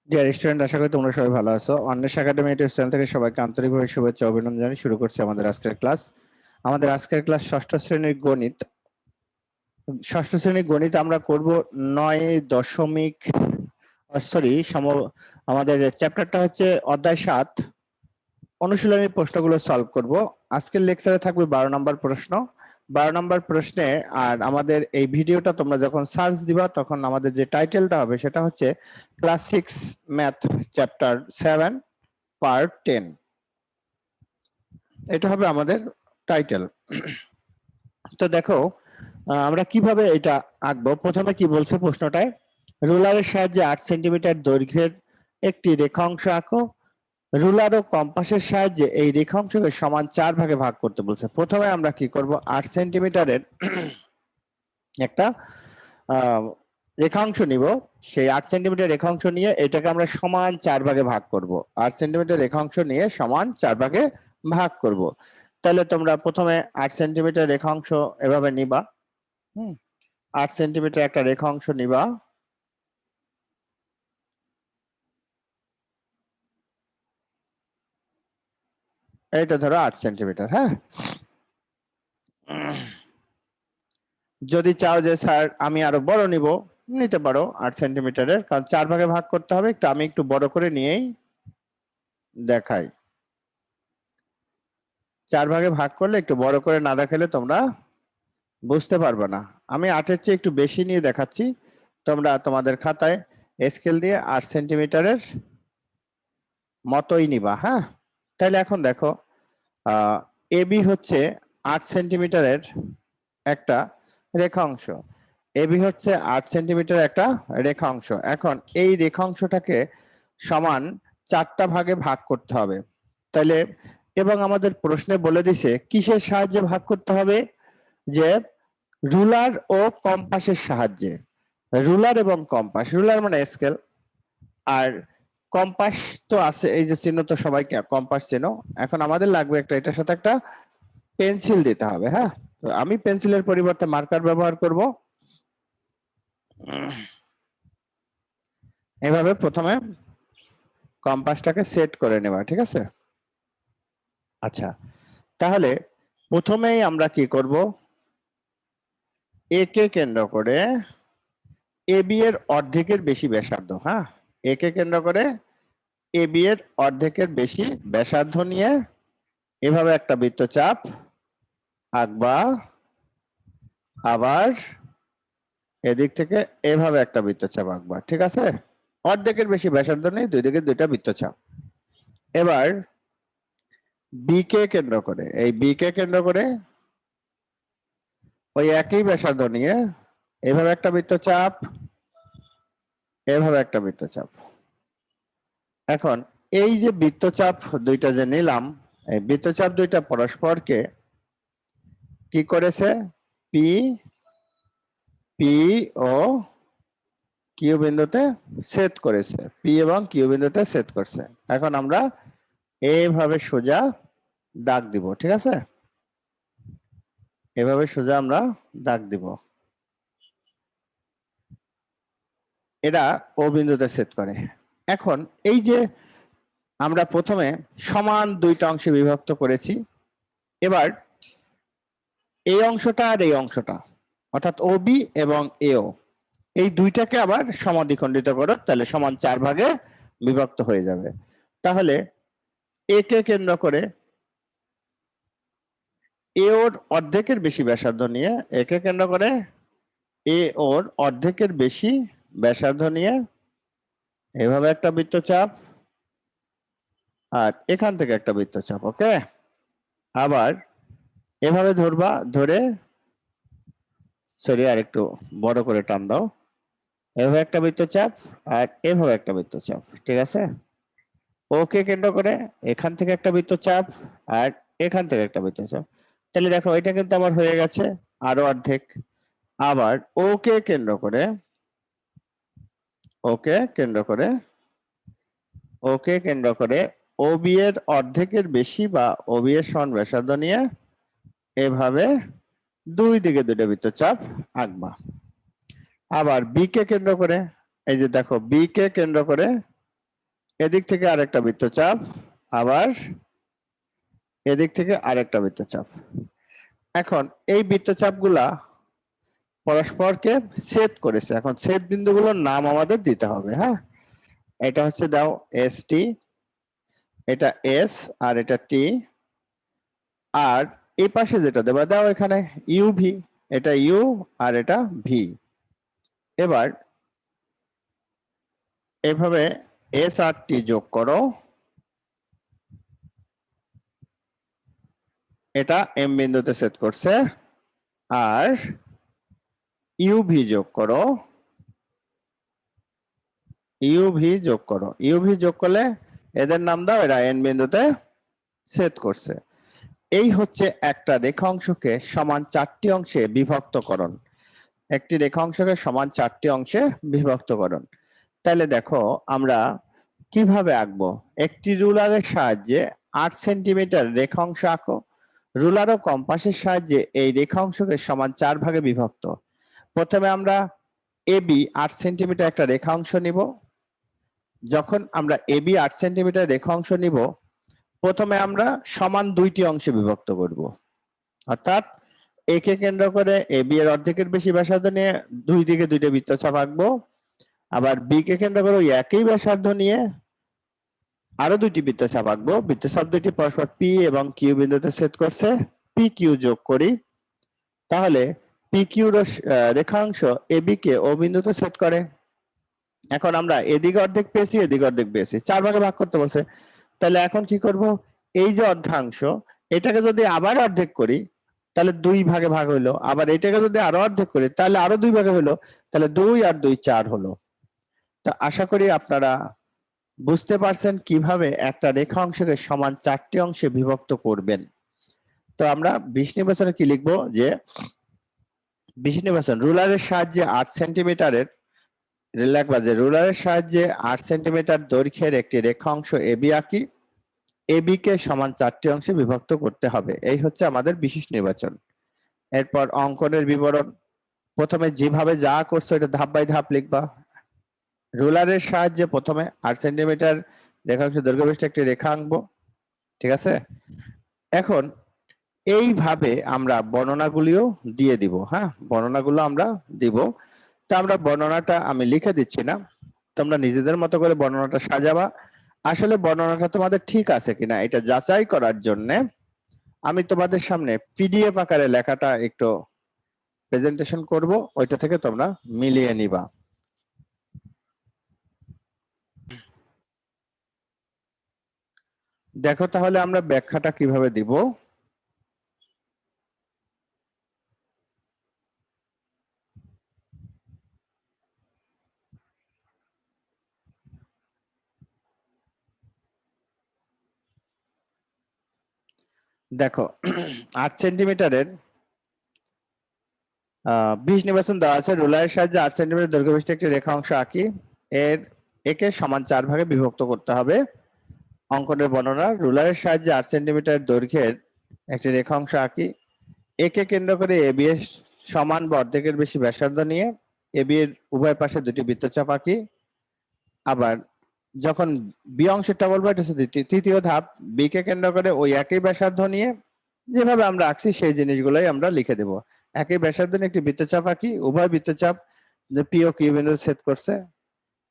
Dear student, আশা করি তোমরা সবাই ভালো আছো। অন্বেষা একাডেমি ইউটিউব চ্যানেল থেকে সবাইকে আন্তরিকভাবে শুভেচ্ছা অভিনন্দন জানিয়ে শুরু করছি আমাদের আজকের ক্লাস। আমাদের আজকের ক্লাস ষষ্ঠ শ্রেণীর গণিত। ষষ্ঠ শ্রেণীর গণিত আমরা করব 9 দশমিক সরি আমাদের চ্যাপ্টারটা হচ্ছে অধ্যায় 7, অনুশীলনী প্রশ্নগুলো সলভ করব। আজকের লেকচারে থাকবে 12 নম্বর প্রশ্ন। 12 নম্বর প্রশ্নে আর আমাদের এই ভিডিওটা তোমরা যখন সার্চ দিবা তখন আমাদের যে টাইটেলটা হবে সেটা হচ্ছে ক্লাস 6 ম্যাথ চ্যাপ্টার 7 পার্ট 10। এটা হবে আমাদের টাইটেল। তো দেখো আমরা কিভাবে এটা আঁকবো। প্রথমে কি বলছে প্রশ্নটায়, রুলারের সাহায্যে 8 সেন্টিমিটার দৈর্ঘ্যের একটি রেখাংশ আঁকো। রুলার ও কম্পাসের সাহায্যে এই রেখাংশকে সমান 4 ভাগে ভাগ করতে বলছে। প্রথমে আমরা কি করব, 8 সেন্টিমিটারের একটা রেখাংশ নিব। সেই 8 সেন্টিমিটার রেখাংশ নিয়ে এটাকে আমরা সমান 4 ভাগে ভাগ করব। 8 সেন্টিমিটার রেখাংশ নিয়ে সমান 4 ভাগে ভাগ করব। তাহলে তোমরা প্রথমে 8 সেন্টিমিটার রেখাংশ এভাবে নিবা। 8 সেন্টিমিটার একটা রেখাংশ নিবা। এইটা ধরো 8 সেন্টিমিটার। হ্যাঁ, যদি চাও যে স্যার আমি আরো বড় নিব, নিতে পারো 8 সেন্টিমিটারের, কারণ 4 ভাগে ভাগ করতে হবে। একটু আমি একটু বড় করে নিয়েই দেখাই। 4 ভাগে ভাগ করলে একটু বড় করে না দেখালে তোমরা বুঝতে পারবে না। আমি 8-এর চেয়ে একটু বেশি নিয়ে দেখাচ্ছি, তোমরা তোমাদের খাতায় স্কেল দিয়ে 8 সেন্টিমিটারের মতোই নিবা। হ্যাঁ, তাহলে এখন দেখো এবি হচ্ছে 8 সেন্টিমিটারের একটা রেখাংশ। এবি হচ্ছে 8 সেন্টিমিটার একটা রেখাংশ। এখন এই রেখাংশটাকে সমান 4টা ভাগে ভাগ করতে হবে। তাহলে এবং আমাদের প্রশ্নে বলে দিছে কিসের সাহায্যে ভাগ করতে হবে, যে রুলার ও কম্পাসের সাহায্যে। রুলার এবং কম্পাস, রুলার মানে স্কেল, আর কম্পাস তো আছে, এই যে চিহ্ন তো সবাইকে কম্পাস চিহ্ন। এখন আমাদের লাগবে একটা, এটার সাথে একটা পেন্সিল দিতে হবে। হ্যাঁ, তো আমি পেন্সিলের পরিবর্তে মার্কার ব্যবহার করব। এভাবে প্রথমে কম্পাসটাকে সেট করে নেবা, ঠিক আছে? আচ্ছা, তাহলে প্রথমেই আমরা কি করব, এ কে কেন্দ্র করে এবি এর অর্ধেকের বেশি ব্যাসার্ধ। হ্যাঁ, এ কে কেন্দ্র করে এবি এর অর্ধেকের বেশি ব্যাসার্ধ নিয়ে এভাবে একটা বৃত্তচাপ আঁকবা। আবার এদিক থেকে এভাবে একটা বৃত্তচাপ আঁকবা, ঠিক আছে? অর্ধেকের বেশি ব্যাসার্ধ নেই, দুই দিকে দুইটা বৃত্তচাপ। এবার বি কে কেন্দ্র করে, এই বি কে কেন্দ্র করে ওই একই ব্যাসার্ধ নিয়ে এভাবে একটা বৃত্তচাপ, এভাবে একটা বৃত্তচাপ। এখন এই যে বৃত্তচাপ দুইটা যে নিলাম, এই বৃত্তচাপ দুইটা পরস্পরকে কি করেছে, পি পি ও কিউ বিন্দুতে ছেদ করেছে, পি এবং কিউ বিন্দুতে ছেদ করছে। এখন আমরা এইভাবে সোজা দাগ দিব, ঠিক আছে? এভাবে সোজা আমরা দাগ দিব। এরা ও বিন্দুতে ছেদ করে। এখন এই যে আমরা প্রথমে সমান দুইটা অংশে বিভক্ত করেছি, এবার এই অংশটা আর এই অংশটা, অর্থাৎ ও বি এবং এও, এই দুইটাকে আবার সমাদ্বিখণ্ডিত করো, তাহলে সমান 4 ভাগে বিভক্ত হয়ে যাবে। তাহলে এ কে কেন্দ্র করে এ ওর অর্ধেকের বেশি ব্যাসার্ধ নিয়ে, একে কেন্দ্র করে এ ওর অর্ধেকের বেশি ব্যাসার্ধ নিয়ে এভাবে একটা বৃত্তচাপ, আর এখান থেকে একটা বৃত্তচাপ। ওকে, আবার এভাবে ধরবা, ধরে সরি আর একটু বড় করে টান দাও, এভাবে একটা বৃত্তচাপ আর এভাবে একটা বৃত্তচাপ, ঠিক আছে? ওকে কেন্দ্র করে এখান থেকে একটা বৃত্তচাপ আর এখান থেকে একটা বৃত্তচাপ। তাহলে দেখো এটা কিন্তু আমার হয়ে গেছে আরো অর্ধেক। আবার ওকে কেন্দ্র করে, ওকে কেন্দ্র করে, ওকে কেন্দ্র করে ওবি এর অর্ধেকের বেশি বা ওবি এর সমান ব্যাসার্ধ নিয়ে এভাবে দুই দিকে দুটো বৃত্তচাপ আঁকবা। আবার বি কে কেন্দ্র করে, এই যে দেখো বি কে কেন্দ্র করে এদিক থেকে আরেকটা বৃত্তচাপ, আবার এদিক থেকে আরেকটা বৃত্তচাপ। এখন এই বৃত্তচাপগুলা পরস্পরকে ছেদ করেছে, এখন ছেদ বিন্দুগুলোর নাম আমাদের দিতে হবে। হ্যাঁ, এটা হচ্ছে দাও এস টি, এটা এস, আর এটা টি, আর এই পাশে যেটা দেবা দাও এখানে ইউভি, এটা ইউ আর এটা ভি। এবার এভাবে এস আর টি যোগ করো, এটা এম বিন্দুতে সেট করছে, আর ইউভি যোগ করো, ইউভি যোগ করো, ইউভি যোগ করলে এদের নাম দাও, এরা এন বিন্দুতে সেট করছে। এই হচ্ছে একটা রেখাংশকে সমান চারটি অংশে বিভক্তকরণ, একটি রেখাংশকে সমান চারটি অংশে বিভক্তকরণ। তাহলে দেখো আমরা কিভাবে আঁকবো, একটি রুলারের সাহায্যে 8 সেন্টিমিটার রেখাংশ আঁকো। রুলার ও কম্পাসের সাহায্যে এই রেখাংশকে সমান 4 ভাগে বিভক্ত। প্রথমে আমরা এবি 8 সেন্টিমিটার একটা রেখাংশ নিব। যখন আমরা এবি 8 সেন্টিমিটার রেখাংশ নিব, প্রথমে আমরা সমান 2টি অংশে বিভক্ত করব। অর্থাৎ একে কেন্দ্র করে এবি এর অর্ধেকের বেশি ব্যাসার্ধ নিয়ে দুই দিকে 2টে বৃত্তচাপ আঁকবো। আবার বি কে কেন্দ্র করে ওই একই ব্যাসার্ধ নিয়ে আরো 2টি বৃত্তচাপ আঁকবো। বৃত্তচাপ দুটি পরস্পর পি এবং কিউ বিন্দুতে ছেদ করছে, পি কিউ যোগ করি, তাহলে পি কিউ রেখাংশ এবি কে ও বিন্দুতে ছেদ করে। এখন আমরা এদিকে অর্ধেক পেয়েছি, এদিকে অর্ধেক পেয়েছি, 4 ভাগে ভাগ করতে বলছে। তাহলে এখন কি করব, এই যে অর্ধাংশ, এটাকে যদি আবার অর্ধেক করি তাহলে 2 ভাগে ভাগ হইলো, আবার এটাকে যদি আরো অর্ধেক করি তাহলে আরো 2 ভাগে হইলো, তাহলে 2 আর 2 4 হলো। তো আশা করি আপনারা বুঝতে পারছেন কিভাবে একটা রেখাংশকে সমান 4টি অংশে বিভক্ত করবেন। তো আমরা 20 নির্বাচনে কি লিখবো, যে 20 নির্বাচন রুলারের সাহায্যে 8 সেন্টিমিটারের লিখবা যে রুলারের সাহায্যে 8 সেন্টিমিটার দৈর্ঘ্যের একটি রেখাংশ এবি আঁকি। এবি কে সমান 4টি অংশে বিভক্ত করতে হবে। এই হচ্ছে আমাদের বিশেষ নির্বাচন। এরপর অঙ্কনের বিবরণ, প্রথমে যেভাবে যা করছো এটা ধাপ বাই ধাপ লিখবা। রুলারের সাহায্যে প্রথমে 8 সেন্টিমিটার রেখাংশ দৈর্ঘ্য বিশিষ্ট একটি রেখা আঁকবো, ঠিক আছে। এখন এইভাবে আমরা বর্ণনাগুলিও দিয়ে দিব। হ্যাঁ, বর্ণনাগুলো আমরা দিব। তো আমরা বর্ণনাটা আমি লিখে দিচ্ছি না, তোমরা নিজেদের মতো করে বর্ণনাটা সাজাবা। আসলে বর্ণনাটা তোমাদের ঠিক আছে কিনা এটা যাচাই করার জন্য আমি তোমাদের সামনে পিডিএফ আকারে লেখাটা একটু প্রেজেন্টেশন করব, ওইটা থেকে তোমরা মিলিয়ে নিবা। দেখো তাহলে আমরা ব্যাখ্যাটা কিভাবে দিব। দেখো 8 সেন্টিমিটারের 20 নির্বাচন দেওয়া আছে, রুলারের সাহায্যে 8 সেন্টিমিটার দৈর্ঘ্য বিশিষ্ট একটি রেখাংশ আঁকি। একে সমান 4 ভাগে বিভক্ত করতে হবে। অঙ্কনের বর্ণনা, রুলারের সাহায্যে 8 সেন্টিমিটার দৈর্ঘ্যের একটি রেখাংশ আঁকি। একে কেন্দ্র করে এবি এর সমান বা অর্ধেকের বেশি ব্যাসার্ধ নিয়ে এবি এর উভয় পাশে 2টি বৃত্তচাপ আঁকি। আবার যখন বি অংশটা বলবো, এটা হচ্ছে তৃতীয় ধাপ, বি কে কেন্দ্র করে ওই একই ব্যাসার্ধ নিয়ে যেভাবে আমরা আঁকছি সেই জিনিসগুলোই আমরা লিখে দেব। একই ব্যাসার্ধ নিয়ে একটি বৃত্তচাপ আঁকি, উভয় বৃত্তচাপ পি ও কিউ বিন্দু ছেদ করছে,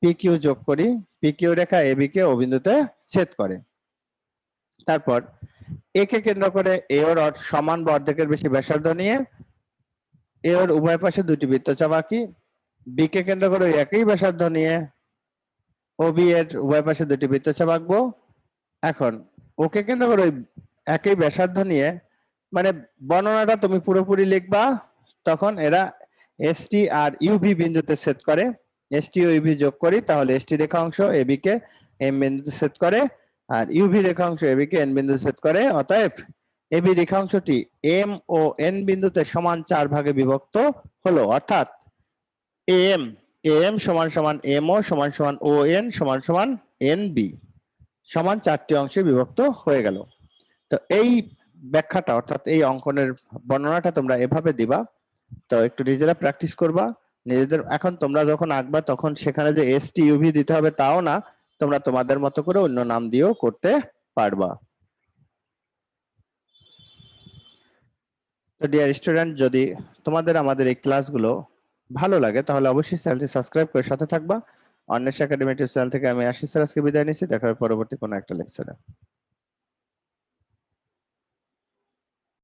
পি কিউ যোগ করি, পি কিউ রেখা এবি কে ও বিন্দুতে ছেদ করে। তারপর একে কেন্দ্র করে এ ওর সমান বা অর্ধেকের বেশি ব্যাসার্ধ নিয়ে এ ওর উভয় পাশে 2টি বৃত্তচাপ আঁকি। বি কে কেন্দ্র করে ওই একই ব্যাসার্ধ নিয়ে ও বি এর উভয় পাশে 2টি বৃত্তচাপ আঁকবো। এখন ওকে কেন্দ্র করে ওই একই ব্যাসার্ধ নিয়ে, মানে বর্ণনাটা তুমি পুরোপুরি লিখবা, তখন এরা এসটি আর ইউভি বিন্দুতে ছেদ করে। এসটি ও ইউভি যোগ করি, তাহলে এসটি রেখাংশ এবি কে এম বিন্দুতে ছেদ করে, আর ইউভি রেখাংশ এবি কে এন বিন্দুতে ছেদ করে। অতএব এবি রেখাংশটি এম ও এন বিন্দুতে সমান 4 ভাগে বিভক্ত হলো। অর্থাৎ এম এম সমান সমান এম ও সমান সমান ও এন সমান সমান এন বি সমান 4টি অংশে বিভক্ত হয়ে গেল। তো এই ব্যাখ্যাটা অর্থাৎ এই অঙ্কনের বর্ণনাটা তোমরা এভাবে দিবা। তো একটু নিজেরা প্র্যাকটিস করবা নিজেদের। এখন তোমরা যখন আঁকবা তখন সেখানে যে এসটি ইউভি দিতে হবে তাও না, তোমরা তোমাদের মতো করে অন্য নাম দিয়েও করতে পারবা। তো ডিয়ার স্টুডেন্ট, যদি তোমাদের আমাদের এই ক্লাসগুলো ভালো লাগে তাহলে অবশ্যই চ্যানেলটি সাবস্ক্রাইব করে সাথে থাকবা। অন্বেষা একাডেমি ইউটিউব চ্যানেল থেকে আমি আশিস স্যার আজকে বিদায় নিচ্ছি। দেখা হবে পরবর্তী কোনো একটা লেকচারে।